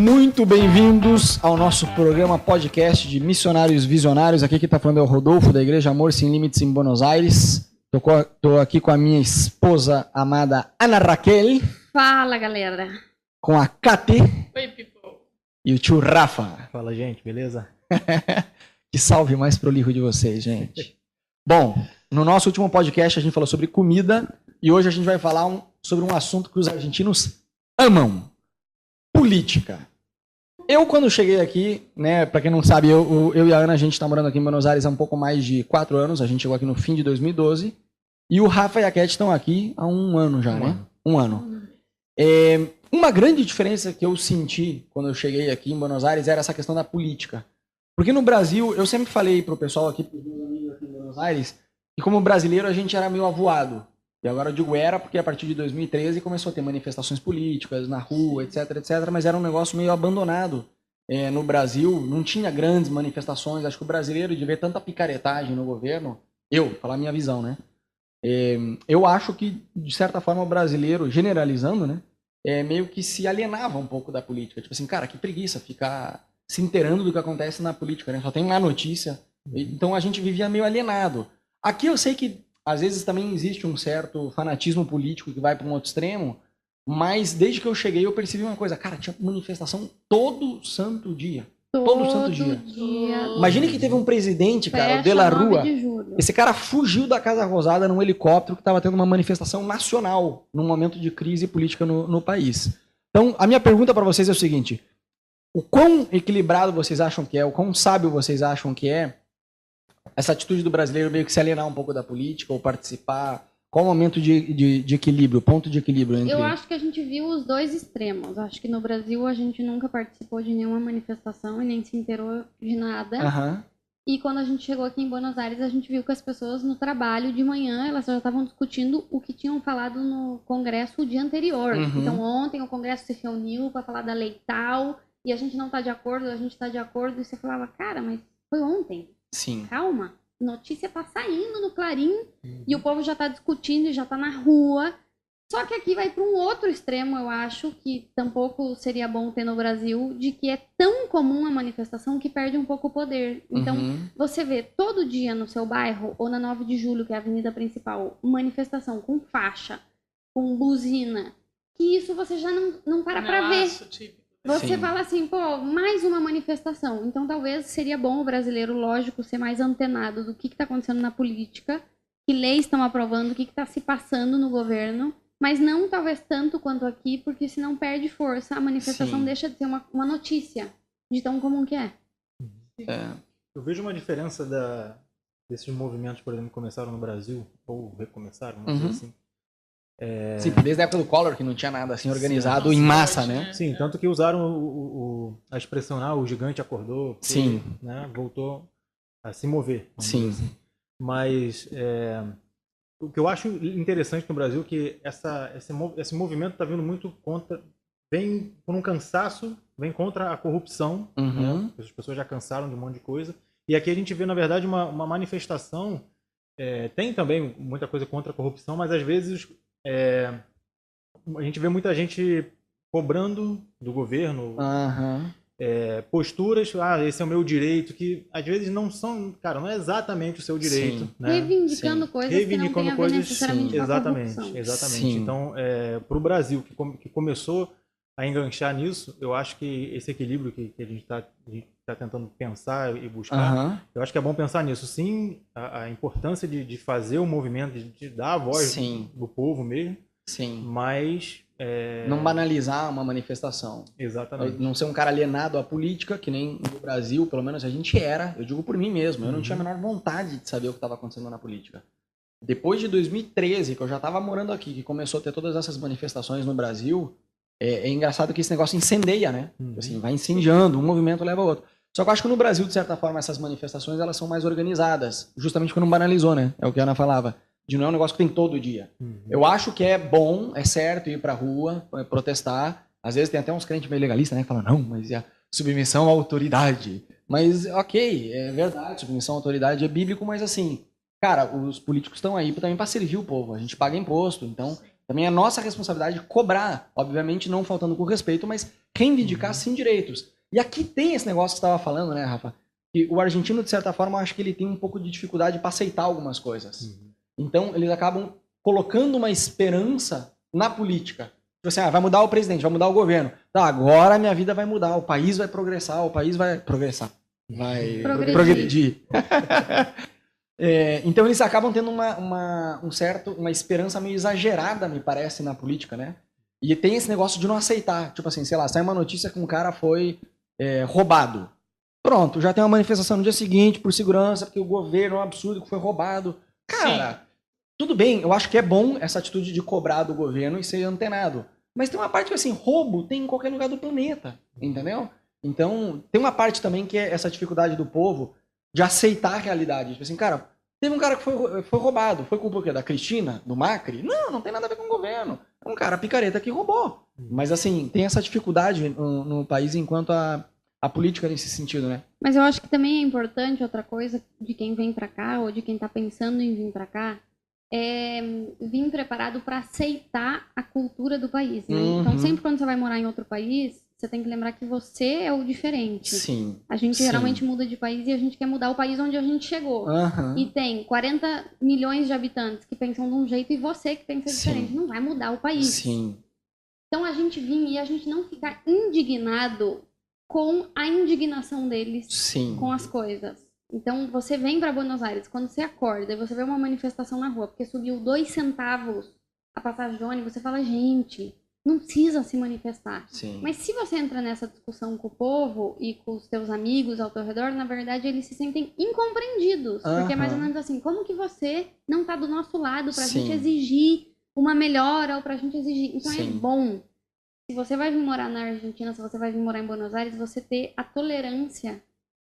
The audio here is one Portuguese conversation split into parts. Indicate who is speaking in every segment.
Speaker 1: Muito bem-vindos ao nosso programa podcast de Missionários Visionários. Aqui quem está falando é o Rodolfo, da Igreja Amor Sem Limites em Buenos Aires. Estou aqui com a minha esposa amada Ana Raquel.
Speaker 2: Fala, galera.
Speaker 1: Com a Cati.
Speaker 3: Oi, people.
Speaker 1: E o tio Rafa.
Speaker 4: Fala, gente, beleza?
Speaker 1: Que salve mais prolijo de vocês, gente. Bom, no nosso último podcast a gente falou sobre comida e hoje a gente vai falar sobre um assunto que os argentinos amam. Política. Eu, quando cheguei aqui, né, pra quem não sabe, eu e a Ana, a gente tá morando aqui em Buenos Aires há um pouco mais de 4 anos, a gente chegou aqui no fim de 2012, e o Rafa e a Cat estão aqui há um ano já, né? Um ano. Uma grande diferença que eu senti quando eu cheguei aqui em Buenos Aires era essa questão da política. Porque no Brasil, eu sempre falei pro pessoal aqui, pros meus amigos aqui em Buenos Aires, que como brasileiro a gente era meio avoado. E agora eu digo era porque a partir de 2013 começou a ter manifestações políticas na rua, etc, mas era um negócio meio abandonado. No Brasil não tinha grandes manifestações. Acho que o brasileiro, de ver tanta picaretagem no governo, falar a minha visão, né? Eu acho que, de certa forma, o brasileiro, generalizando, né, meio que se alienava um pouco da política. Tipo assim, cara, que preguiça ficar se inteirando do que acontece na política, né? Só tem uma notícia. Então a gente vivia meio alienado. Aqui eu sei que às vezes também existe um certo fanatismo político que vai para um outro extremo, mas desde que eu cheguei eu percebi uma coisa, cara, tinha manifestação todo santo dia. Todo santo dia. Imagine que teve um presidente, cara, o De La Rua. Esse cara fugiu da Casa Rosada num helicóptero que estava tendo uma manifestação nacional num momento de crise política no país. Então, a minha pergunta para vocês é o seguinte: o quão equilibrado vocês acham que é, o quão sábio vocês acham que é essa atitude do brasileiro meio que se alienar um pouco da política ou participar? Qual o momento de equilíbrio, ponto de equilíbrio entre...
Speaker 2: Eu acho que a gente viu os dois extremos. Acho que no Brasil a gente nunca participou de nenhuma manifestação e nem se inteirou de nada.
Speaker 1: Uhum.
Speaker 2: E quando a gente chegou aqui em Buenos Aires, a gente viu que as pessoas no trabalho de manhã, elas já estavam discutindo o que tinham falado no Congresso o dia anterior.
Speaker 1: Uhum.
Speaker 2: Então ontem o Congresso se reuniu para falar da lei tal, e a gente não está de acordo, a gente está de acordo, e você falava, cara, mas foi ontem.
Speaker 1: Sim.
Speaker 2: Calma, notícia tá saindo no Clarim e o povo já tá discutindo e já tá na rua. Só que aqui vai para um outro extremo, eu acho, que tampouco seria bom ter no Brasil, de que é tão comum a manifestação que perde um pouco o poder. Então, você vê todo dia no seu bairro, ou na 9 de julho, que é a avenida principal, manifestação com faixa, com buzina, que isso você já não para ver.
Speaker 3: Típico.
Speaker 2: Você
Speaker 1: Sim.
Speaker 2: fala assim, pô, mais uma manifestação. Então talvez seria bom o brasileiro, lógico, ser mais antenado do que está acontecendo na política, que leis estão aprovando, o que está se passando no governo, mas não talvez tanto quanto aqui, porque senão perde força. A manifestação
Speaker 1: Sim.
Speaker 2: deixa de ser uma notícia de tão comum que é.
Speaker 4: Eu vejo uma diferença desses movimentos, por exemplo, que começaram no Brasil, ou recomeçaram, não sei assim.
Speaker 1: Sim, desde a época do Collor, que não tinha nada assim organizado
Speaker 3: Sim.
Speaker 1: em massa, né?
Speaker 4: Sim, tanto que usaram a expressão, o gigante acordou, porque,
Speaker 1: Sim.
Speaker 4: né, voltou a se mover.
Speaker 1: Sim.
Speaker 4: Assim. Mas o que eu acho interessante no Brasil é que esse movimento está vindo muito vem por um cansaço, vem contra a corrupção, né? As pessoas já cansaram de um monte de coisa. E aqui a gente vê, na verdade, uma manifestação, tem também muita coisa contra a corrupção, mas às vezes a gente vê muita gente cobrando do governo posturas, esse é o meu direito, que às vezes não são, cara, não é exatamente o seu direito.
Speaker 1: Sim.
Speaker 4: Né?
Speaker 2: Reivindicando coisas que não tem a ver necessariamente com a corrupção.
Speaker 4: Exatamente.
Speaker 1: Sim.
Speaker 4: Então, para o Brasil, que começou a enganchar nisso, eu acho que esse equilíbrio que a gente está tentando pensar e buscar, eu acho que é bom pensar nisso. Sim, a importância de fazer o movimento, de dar a voz do povo mesmo,
Speaker 1: Sim.
Speaker 4: mas...
Speaker 1: Não banalizar uma manifestação.
Speaker 4: Exatamente.
Speaker 1: Não ser um cara alienado à política, que nem no Brasil, pelo menos a gente era. Eu digo por mim mesmo. Eu não tinha a menor vontade de saber o que estava acontecendo na política. Depois de 2013, que eu já estava morando aqui, que começou a ter todas essas manifestações no Brasil, é engraçado que esse negócio incendeia, né? Assim, vai incendiando, um movimento leva ao outro. Só que eu acho que no Brasil, de certa forma, essas manifestações elas são mais organizadas. Justamente porque não banalizou, né? É o que a Ana falava. De não é um negócio que tem todo dia. Eu acho que é bom, é certo ir pra rua, protestar. Às vezes tem até uns crentes meio legalistas, né? Que falam, não, mas é a submissão à autoridade. Mas, ok, é verdade, submissão à autoridade é bíblico, mas assim, cara, os políticos estão aí também para servir o povo. A gente paga imposto, então Também é nossa responsabilidade cobrar, obviamente não faltando com respeito, mas reivindicar sim direitos. E aqui tem esse negócio que você estava falando, né, Rafa? Que o argentino, de certa forma, eu acho que ele tem um pouco de dificuldade para aceitar algumas coisas. Então, eles acabam colocando uma esperança na política. Tipo assim, vai mudar o presidente, vai mudar o governo. Tá, agora a minha vida vai mudar, o país vai progressar, o país vai progressar. Vai progredir. Então eles acabam tendo uma esperança meio exagerada, me parece, na política, né? E tem esse negócio de não aceitar. Tipo assim, sei lá, sai uma notícia que um cara foi roubado. Pronto, já tem uma manifestação no dia seguinte por segurança, porque o governo é um absurdo que foi roubado. Cara, tudo bem, eu acho que é bom essa atitude de cobrar do governo e ser antenado. Mas tem uma parte que, assim, roubo tem em qualquer lugar do planeta, entendeu? Então, tem uma parte também que é essa dificuldade do povo de aceitar a realidade. Tipo assim, cara, teve um cara que foi roubado. Foi culpa o quê? Da Cristina? Do Macri? Não tem nada a ver com o governo. É um cara picareta que roubou. Mas, assim, tem essa dificuldade no país enquanto a política nesse sentido, né?
Speaker 2: Mas eu acho que também é importante outra coisa de quem vem pra cá ou de quem tá pensando em vir pra cá é vir preparado para aceitar a cultura do país, né? Então, sempre quando você vai morar em outro país, você tem que lembrar que você é o diferente.
Speaker 1: Sim.
Speaker 2: A gente geralmente muda de país e a gente quer mudar o país onde a gente chegou. E tem 40 milhões de habitantes que pensam de um jeito e você que pensa diferente. Não vai mudar o país.
Speaker 1: Sim.
Speaker 2: Então, a gente vir e a gente não ficar indignado com a indignação deles com as coisas. Então, você vem para Buenos Aires, quando você acorda e você vê uma manifestação na rua, porque subiu 2 centavos a passagem de ônibus, você fala, gente, não precisa se manifestar.
Speaker 1: Sim.
Speaker 2: Mas se você entra nessa discussão com o povo e com os teus amigos ao teu redor, na verdade, eles se sentem incompreendidos. Porque é mais ou menos assim, como que você não tá do nosso lado pra gente exigir uma melhora ou pra gente exigir... Então, é bom. Se você vai vir morar na Argentina, se você vai vir morar em Buenos Aires, você ter a tolerância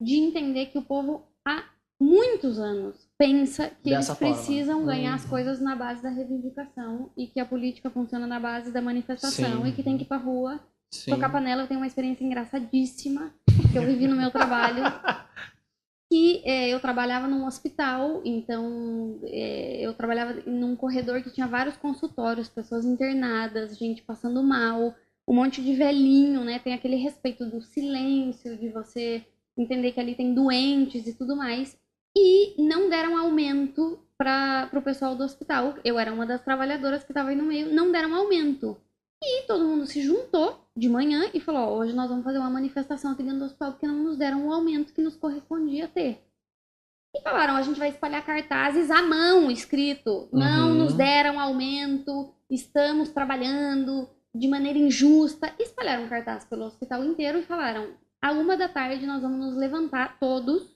Speaker 2: de entender que o povo há muitos anos pensa que eles precisam ganhar as coisas na base da reivindicação e que a política funciona na base da manifestação e que tem que ir pra rua tocar panela. Eu tenho uma experiência engraçadíssima que eu vivi no meu trabalho. Que eu trabalhava num hospital, então eu trabalhava num corredor que tinha vários consultórios, pessoas internadas, gente passando mal, um monte de velhinho, né? Tem aquele respeito do silêncio, de você entender que ali tem doentes e tudo mais. E não deram aumento para o pessoal do hospital. Eu era uma das trabalhadoras que estava aí no meio, não deram aumento. E todo mundo se juntou de manhã e falou, hoje nós vamos fazer uma manifestação aqui dentro do hospital porque não nos deram o aumento que nos correspondia ter. E falaram, a gente vai espalhar cartazes à mão, escrito, não nos deram aumento, estamos trabalhando de maneira injusta. E espalharam cartaz pelo hospital inteiro e falaram, à 13h nós vamos nos levantar todos,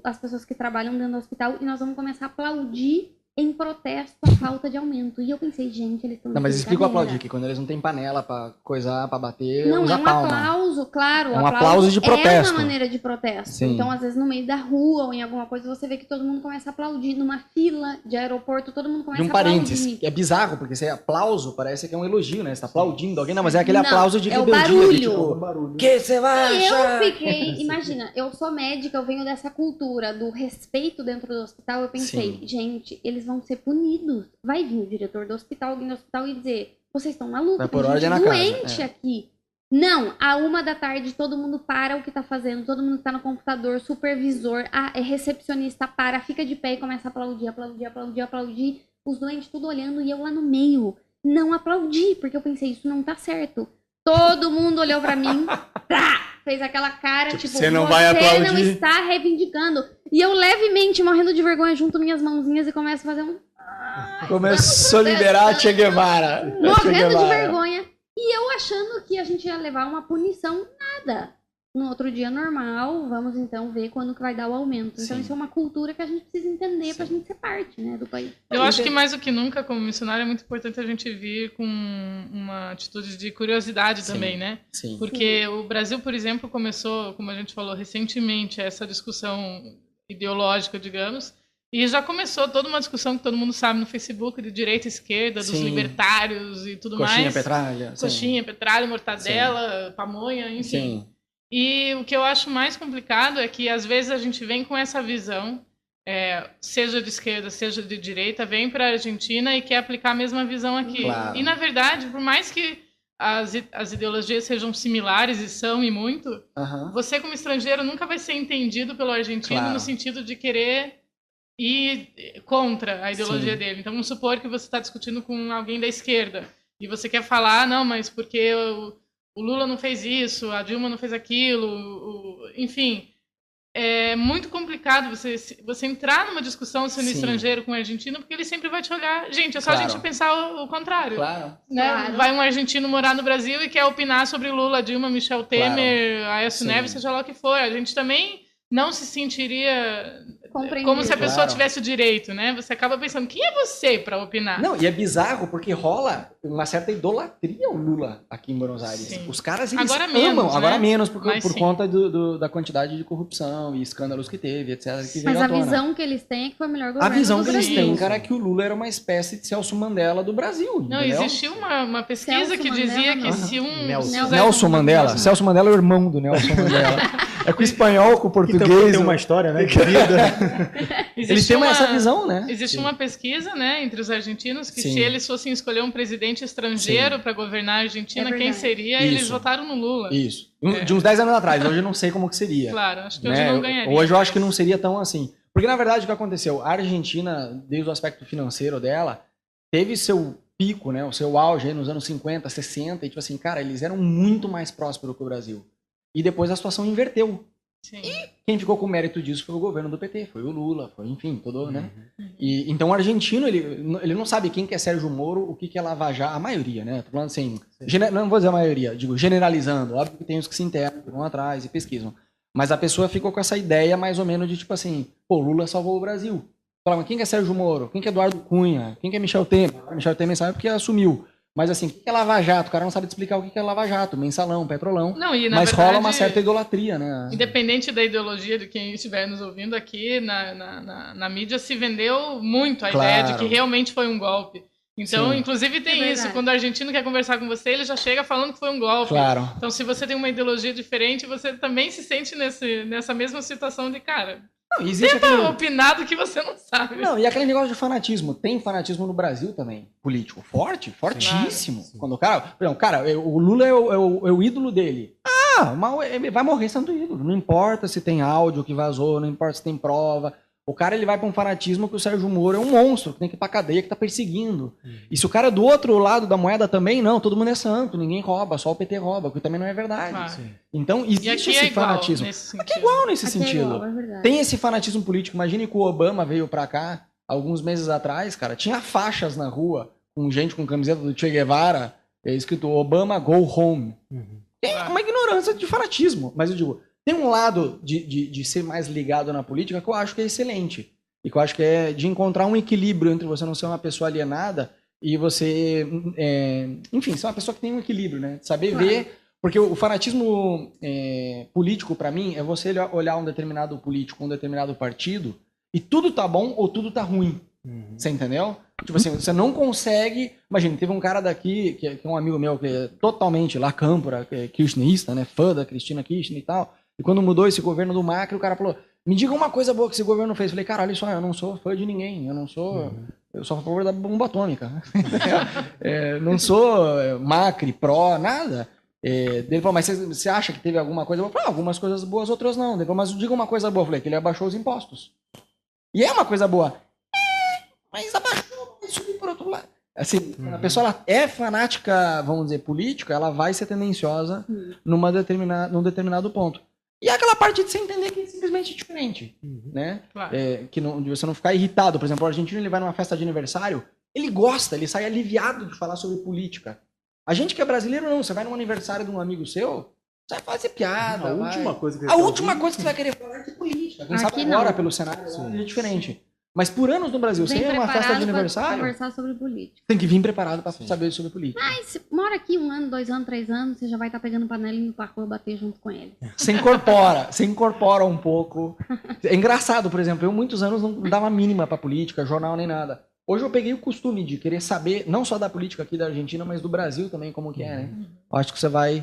Speaker 2: as pessoas que trabalham dentro do hospital, e nós vamos começar a aplaudir em protesto à falta de aumento. E eu pensei, gente, eles estão...
Speaker 1: Não, mas explica o aplaudir, que quando eles não têm panela pra coisar, pra bater,
Speaker 2: não,
Speaker 1: usa
Speaker 2: é um
Speaker 1: palma.
Speaker 2: Aplauso, claro.
Speaker 1: É um aplauso de protesto.
Speaker 2: É uma maneira de protesto. Então, às vezes, no meio da rua ou em alguma coisa, você vê que todo mundo começa a aplaudir. Numa fila de aeroporto, todo mundo começa a aplaudir.
Speaker 1: De um parênteses, que é bizarro, porque esse aplauso parece que é um elogio, né? Você tá aplaudindo alguém, não, mas é aquele aplauso de rebeldia.
Speaker 2: O
Speaker 1: barulho. Tipo, que você vai achar?
Speaker 2: Eu fiquei, imagina, eu sou médica, eu venho dessa cultura do respeito dentro do hospital, eu pensei, gente, eles vão ser punidos. Vai vir o diretor do hospital, alguém do hospital e dizer, vocês estão malucos, tem gente doente aqui. Não, à 13h todo mundo para o que tá fazendo, todo mundo que tá no computador, supervisor, a recepcionista para, fica de pé e começa a aplaudir, os doentes tudo olhando e eu lá no meio não aplaudi, porque eu pensei, isso não tá certo. Todo mundo olhou pra mim, fez aquela cara, tipo, você não está reivindicando. E eu levemente, morrendo de vergonha, junto minhas mãozinhas e começo a fazer
Speaker 1: começou a liberar a Che Guevara.
Speaker 2: Morrendo de vergonha. E eu achando que a gente ia levar uma punição, nada. No outro dia normal, vamos então ver quando que vai dar o aumento. Então isso é uma cultura que a gente precisa entender pra gente ser parte, né, do país.
Speaker 3: Eu acho que mais do que nunca, como missionário, é muito importante a gente vir com uma atitude de curiosidade também, né?
Speaker 1: Sim.
Speaker 3: Porque o Brasil, por exemplo, começou, como a gente falou recentemente, essa discussão ideológica, digamos, e já começou toda uma discussão que todo mundo sabe no Facebook, de direita e esquerda, dos libertários e tudo mais. Coxinha, petralha, mortadela, pamonha, enfim. E o que eu acho mais complicado é que às vezes a gente vem com essa visão seja de esquerda, seja de direita, vem para a Argentina e quer aplicar a mesma visão aqui.
Speaker 1: Claro.
Speaker 3: E, na verdade, por mais que as ideologias sejam similares, e são, e muito, você, como estrangeiro, nunca vai ser entendido pelo argentino no sentido de querer ir contra a ideologia dele. Então, vamos supor que você está discutindo com alguém da esquerda e você quer falar, não, mas porque o Lula não fez isso, a Dilma não fez aquilo, enfim... É muito complicado você entrar numa discussão sendo estrangeiro com um argentino, porque ele sempre vai te olhar. Gente, é só a gente pensar o contrário.
Speaker 1: Claro.
Speaker 3: Né?
Speaker 2: Claro.
Speaker 3: Vai um argentino morar no Brasil e quer opinar sobre Lula, Dilma, Michel Temer, Aécio Neves, seja lá o que for. A gente também não se sentiria como se a pessoa tivesse o direito, né? Você acaba pensando, quem é você para opinar?
Speaker 1: Não, e é bizarro porque rola uma certa idolatria ao Lula aqui em Buenos Aires.
Speaker 3: Sim.
Speaker 1: Os caras, eles
Speaker 3: agora
Speaker 1: amam,
Speaker 3: menos,
Speaker 1: agora
Speaker 3: né?
Speaker 1: menos por
Speaker 3: Mas
Speaker 1: conta da quantidade de corrupção e escândalos que teve, etc. Que
Speaker 2: Mas
Speaker 1: veio
Speaker 2: a
Speaker 1: à tona.
Speaker 2: visão que eles têm é que foi o melhor
Speaker 1: A
Speaker 2: governo
Speaker 1: visão
Speaker 2: do
Speaker 1: que eles
Speaker 2: Brasil.
Speaker 1: têm, cara, é que o Lula era uma espécie de Celso Mandela do Brasil.
Speaker 3: Não,
Speaker 1: entendeu?
Speaker 3: existiu uma pesquisa
Speaker 2: Celso
Speaker 3: que dizia
Speaker 2: Mandela,
Speaker 3: que
Speaker 2: não.
Speaker 3: se um...
Speaker 1: Nelson Mandela. Celso Mandela é o irmão do Nelson Mandela. É com o espanhol, com o português.
Speaker 4: Tem uma história, né? De vida.
Speaker 1: Eles têm essa visão, né?
Speaker 3: Existe uma pesquisa, né, entre os argentinos que se eles fossem escolher um presidente estrangeiro para governar a Argentina, quem seria?
Speaker 1: Isso.
Speaker 3: Eles votaram no Lula.
Speaker 1: Isso. De uns 10 anos atrás. Hoje eu não sei como que seria.
Speaker 3: Claro, acho que
Speaker 1: né?
Speaker 3: hoje não ganharia.
Speaker 1: Hoje eu acho que não seria tão assim. Porque, na verdade, o que aconteceu? A Argentina, desde o aspecto financeiro dela, teve seu pico, né? O seu auge aí nos anos 50, 60. E, tipo assim, cara, eles eram muito mais prósperos que o Brasil. E depois a situação inverteu.
Speaker 3: Sim.
Speaker 1: E quem ficou com o mérito disso foi o governo do PT, foi o Lula, foi, enfim, todo, né? E, então o argentino, ele não sabe quem que é Sérgio Moro, o que é Lava Jato, a maioria, né? Tô falando assim, não vou dizer a maioria, digo generalizando, óbvio que tem os que se integram, vão atrás e pesquisam. Mas a pessoa ficou com essa ideia mais ou menos de tipo assim, pô, Lula salvou o Brasil. Fala, mas quem que é Sérgio Moro? Quem que é Eduardo Cunha? Quem que é Michel Temer? Michel Temer sabe porque assumiu. Mas assim, o que é Lava Jato? O cara não sabe explicar o que é Lava Jato, mensalão, petrolão.
Speaker 3: Não, e, na
Speaker 1: mas
Speaker 3: verdade,
Speaker 1: rola uma certa idolatria, né?
Speaker 3: Independente da ideologia de quem estiver nos ouvindo aqui, na mídia se vendeu muito a ideia de que realmente foi um golpe. Então, inclusive tem isso, quando o argentino quer conversar com você, ele já chega falando que foi um golpe.
Speaker 1: Claro.
Speaker 3: Então, se você tem uma ideologia diferente, você também se sente nessa mesma situação de, cara...
Speaker 1: Não, existe
Speaker 3: tenta opinar do que você não sabe.
Speaker 1: Não, e aquele negócio de fanatismo. Tem fanatismo no Brasil também, político. Fortíssimo.
Speaker 3: Sim.
Speaker 1: Quando o cara... o Lula é o ídolo dele. Ele vai morrer sendo ídolo. Não importa se tem áudio que vazou, não importa se tem prova. O cara, ele vai pra um fanatismo que o Sérgio Moro é um monstro, que tem que ir pra cadeia, que tá perseguindo. E se o cara é do outro lado da moeda também, não, todo mundo é santo, ninguém rouba, só o PT rouba, que também não é verdade. Então, existe esse fanatismo. Aqui é igual nesse sentido. Tem esse fanatismo político. Imagine que o Obama veio pra cá, alguns meses atrás, cara, tinha faixas na rua, com gente com camiseta do Che Guevara, escrito Obama Go Home. É uma ignorância de fanatismo, mas eu digo... Tem um lado de ser mais ligado na política que eu acho que é excelente. E que eu acho que é de encontrar um equilíbrio entre você não ser uma pessoa alienada e você, enfim, ser uma pessoa que tem um equilíbrio, né? Saber ver... Porque o fanatismo político, para mim, é você olhar um determinado político, um determinado partido, e tudo tá bom ou tudo tá ruim. Você entendeu? Tipo assim, você não consegue... Imagina, teve um cara daqui, que é um amigo meu, que é totalmente lá câmpora, que é kirchnerista, né? Fã da Cristina Kirchner e tal. E quando mudou esse governo do Macri, o cara falou, me diga uma coisa boa que esse governo fez. Eu falei, cara, olha só, eu não sou fã de ninguém, eu não sou... Eu sou a favor da bomba atômica. Não sou Macri, pró, nada. Ele falou, mas você acha que teve alguma coisa boa? Eu falei, algumas coisas boas, outras não. Ele falou, mas diga uma coisa boa. Eu falei, que ele abaixou os impostos. E é uma coisa boa. Mas abaixou, vai subir por outro lado. Assim, a pessoa ela é fanática, vamos dizer, política, ela vai ser tendenciosa num determinado ponto. E é aquela parte de você entender que é simplesmente diferente, né?
Speaker 3: Claro.
Speaker 1: De você não ficar irritado. Por exemplo, o argentino, ele vai numa festa de aniversário, ele gosta, ele sai aliviado de falar sobre política. A gente que é brasileiro, não. Você vai num aniversário de um amigo seu, você vai fazer piada. A última coisa que você vai querer falar é de política. Quem sabe agora, pelo cenário, é diferente. Mas por anos no Brasil, você é uma festa de aniversário,
Speaker 2: conversar sobre política.
Speaker 1: Tem que vir preparado para saber sobre política.
Speaker 2: Mas mora aqui 1 ano, 2 anos, 3 anos, você já vai estar pegando panela e indo pra rua bater junto com ele.
Speaker 1: Você incorpora um pouco. É engraçado, por exemplo, eu muitos anos não dava mínima para política, jornal nem nada. Hoje eu peguei o costume de querer saber, não só da política aqui da Argentina, mas do Brasil também, como que é, né? Eu acho que você vai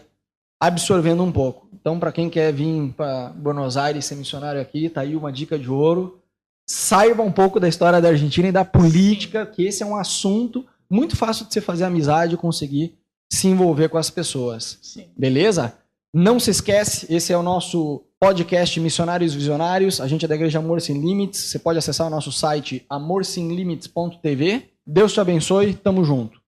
Speaker 1: absorvendo um pouco. Então, para quem quer vir para Buenos Aires ser missionário aqui, tá aí uma dica de ouro. saiba um pouco da história da Argentina e da política, que esse é um assunto muito fácil de você fazer amizade e conseguir se envolver com as pessoas.
Speaker 3: Sim.
Speaker 1: Beleza? Não se esquece, esse é o nosso podcast Missionários Visionários. A gente é da Igreja Amor Sem Limites. Você pode acessar o nosso site amorsemlimites.tv. Deus te abençoe. Tamo junto.